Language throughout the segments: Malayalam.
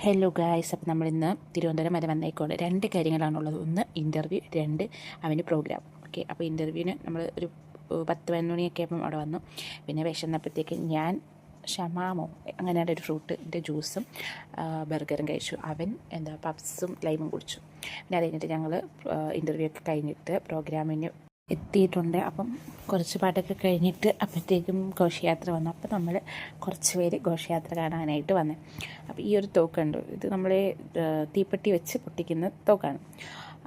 ഹലോ ഗായ്സ്, അപ്പോൾ നമ്മളിന്ന് തിരുവനന്തപുരം വരെ വന്നേക്കോളൂ. 2 കാര്യങ്ങളാണുള്ളത്. ഒന്ന് ഇൻ്റർവ്യൂ, 2 അവന് പ്രോഗ്രാം. ഓക്കെ, അപ്പോൾ ഇൻ്റർവ്യൂവിന് നമ്മൾ ഒരു 10-11 മണിയൊക്കെ ആയപ്പം അവിടെ വന്നു. പിന്നെ വിശന്നപ്പോഴത്തേക്ക് ഞാൻ ഷമാമോ അങ്ങനെയുള്ള ഒരു ഫ്രൂട്ടിൻ്റെ ജ്യൂസും ബർഗറും കഴിച്ചു. അവൻ പപ്സും ലൈമും കുടിച്ചു. പിന്നെ അത് കഴിഞ്ഞിട്ട് ഞങ്ങൾ ഇൻ്റർവ്യൂ ഒക്കെ കഴിഞ്ഞിട്ട് പ്രോഗ്രാമിന് എത്തിയിട്ടുണ്ട്. അപ്പം കുറച്ച് പാട്ടൊക്കെ കഴിഞ്ഞിട്ട് അപ്പോഴത്തേക്കും ഘോഷയാത്ര വന്നു. അപ്പോൾ നമ്മൾ കുറച്ച് പേര് ഘോഷയാത്ര കാണാനായിട്ട് വന്നേ. അപ്പോൾ ഈ ഒരു തോക്കുണ്ട്, ഇത് നമ്മൾ തീപ്പെട്ടി വെച്ച് പൊട്ടിക്കുന്ന തോക്കാണ്.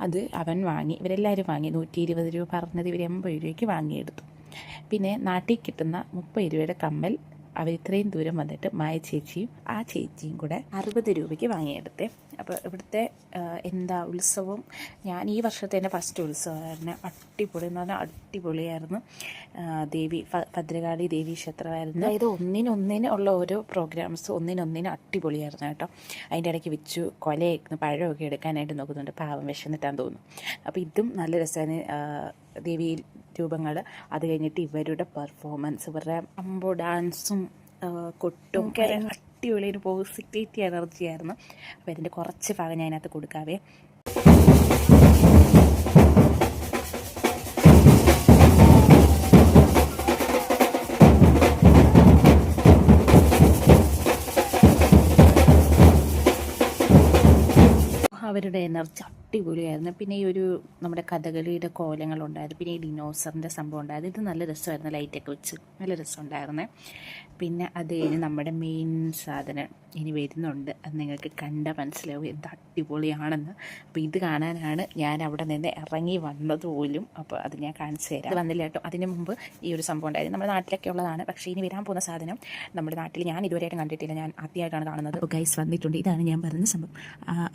അത് അവൻ വാങ്ങി, ഇവരെല്ലാവരും വാങ്ങി. 120 രൂപ പറഞ്ഞത് ഇവർ 80 രൂപയ്ക്ക് വാങ്ങിയെടുത്തു. പിന്നെ നാട്ടിൽ കിട്ടുന്ന 30 രൂപയുടെ കമ്മൽ അവർ ഇത്രയും ദൂരം വന്നിട്ട് മായ ചേച്ചിയും ആ ചേച്ചിയും കൂടെ 60 രൂപയ്ക്ക് വാങ്ങിയെടുത്തേ. അപ്പോൾ ഇവിടുത്തെ ഉത്സവം, ഞാൻ ഈ വർഷത്തെ എൻ്റെ ഫസ്റ്റ് ഉത്സവമായിരുന്നു. അടിപൊളി എന്ന് പറഞ്ഞാൽ അടിപൊളിയായിരുന്നു. ഭദ്രകാളി ദേവി ക്ഷേത്രമായിരുന്നു. അതായത് ഒന്നിനൊന്നിന് ഉള്ള ഓരോ പ്രോഗ്രാംസ് ഒന്നിനൊന്നിന് അടിപൊളിയായിരുന്നു കേട്ടോ. അതിൻ്റെ ഇടയ്ക്ക് വെച്ചു കൊലയൊക്കെ പഴമൊക്കെ എടുക്കാനായിട്ട് നോക്കുന്നുണ്ട്. പാവം വിശന്നിട്ടാന്ന് തോന്നുന്നു. അപ്പോൾ ഇതും നല്ല രസമാണ്. ദേവി രൂപങ്ങൾ, അത് കഴിഞ്ഞിട്ട് ഇവരുടെ പെർഫോമൻസ്, ഇവരുടെ അമ്പോ ഡാൻസും കൊട്ടും അടിപൊളി ഒരു പോസിറ്റിവിറ്റി എനർജി ആയിരുന്നു. അപ്പോൾ ഇതിൻ്റെ കുറച്ച് ഭാഗം ഞാൻ അതിനകത്ത് കൊടുക്കാവേ. അവരുടെ എനർജി അടിപൊളിയായിരുന്നു. പിന്നെ ഈ ഒരു നമ്മുടെ കഥകളിയുടെ കോലങ്ങളുണ്ടായിരുന്നു. പിന്നെ ഈ ഡിനോസറിൻ്റെ സംഭവം ഉണ്ടായിരുന്നു. ഇത് നല്ല രസമായിരുന്നു, ലൈറ്റൊക്കെ വെച്ച് നല്ല രസമുണ്ടായിരുന്നേ. പിന്നെ അത് കഴിഞ്ഞ് നമ്മുടെ മെയിൻ സാധനം ഇനി വരുന്നുണ്ട്. അത് നിങ്ങൾക്ക് കണ്ടാൽ മനസ്സിലാവും എന്ത് അടിപൊളിയാണെന്ന്. അപ്പോൾ ഇത് കാണാനാണ് ഞാൻ അവിടെ നിന്ന് ഇറങ്ങി വന്നത് പോലും. അപ്പോൾ അത് ഞാൻ കാണിച്ചു തരാം. അത് വന്നില്ല കേട്ടോ. അതിന് മുമ്പ് ഈ ഒരു സംഭവം ഉണ്ടായിരുന്നു. നമ്മുടെ നാട്ടിലൊക്കെ ഉള്ളതാണ്. പക്ഷേ ഇനി വരാൻ പോകുന്ന സാധനം നമ്മുടെ നാട്ടിൽ ഞാൻ ഇതുവരെയായിട്ടും കണ്ടിട്ടില്ല. ഞാൻ ആദ്യമായിട്ടാണ് കാണുന്നത്. അപ്പോൾ ഗൈസ് വന്നിട്ടുണ്ട്. ഇതാണ് ഞാൻ പറഞ്ഞ സംഭവം,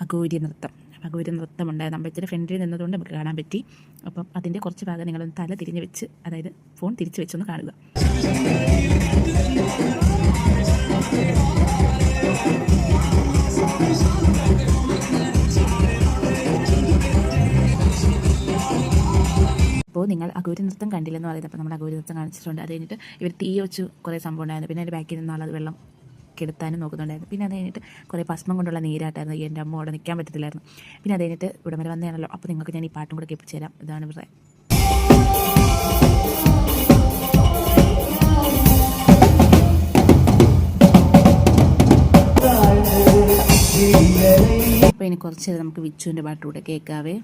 അഘോരി നൃത്തം. അഘോരി നൃത്തം ഉണ്ടായത് അമ്പലത്തിൻ്റെ ഫ്രണ്ടിൽ നിന്നതുകൊണ്ട് നമുക്ക് കാണാൻ പറ്റി. അപ്പം അതിൻ്റെ കുറച്ച് ഭാഗം നിങ്ങളൊന്ന് തല തിരിഞ്ഞ് വെച്ച്, അതായത് ഫോൺ തിരിച്ച് വെച്ചൊന്ന് കാണുക. അപ്പോൾ നിങ്ങൾ അഘോരി നൃത്തം കണ്ടില്ലെന്ന് പറയുന്നത്. അപ്പോൾ നമ്മൾ അഘോരി നൃത്തം കാണിച്ചിട്ടുണ്ട്. അത് കഴിഞ്ഞിട്ട് ഇവർ തീ വെച്ച് കുറേ സംഭവം ഉണ്ടായിരുന്നു. പിന്നെ അതിൻ്റെ ബാക്കിൽ നിന്നാളത് വെള്ളം കെടുത്താനും നോക്കുന്നുണ്ടായിരുന്നു. പിന്നെ അത് കഴിഞ്ഞിട്ട് കുറേ ഭസ്മം കൊണ്ടുള്ള നീരാട്ടായിരുന്നു. എൻ്റെ അമ്മ അവിടെ നിൽക്കാൻ പറ്റത്തില്ലായിരുന്നു. പിന്നെ അത് കഴിഞ്ഞിട്ട് ഇവിടെ വരെ വന്നതാണല്ലോ. അപ്പോൾ നിങ്ങൾക്ക് ഞാൻ ഈ പാട്ടും കൂടെ കേൾപ്പിച്ചു തരാം. ഇതാണ് ഇവരുടെ. അപ്പോൾ ഇനി കുറച്ച് നേരം നമുക്ക് വിച്ചുവിൻ്റെ പാട്ടുകൂടെ കേൾക്കാവേ.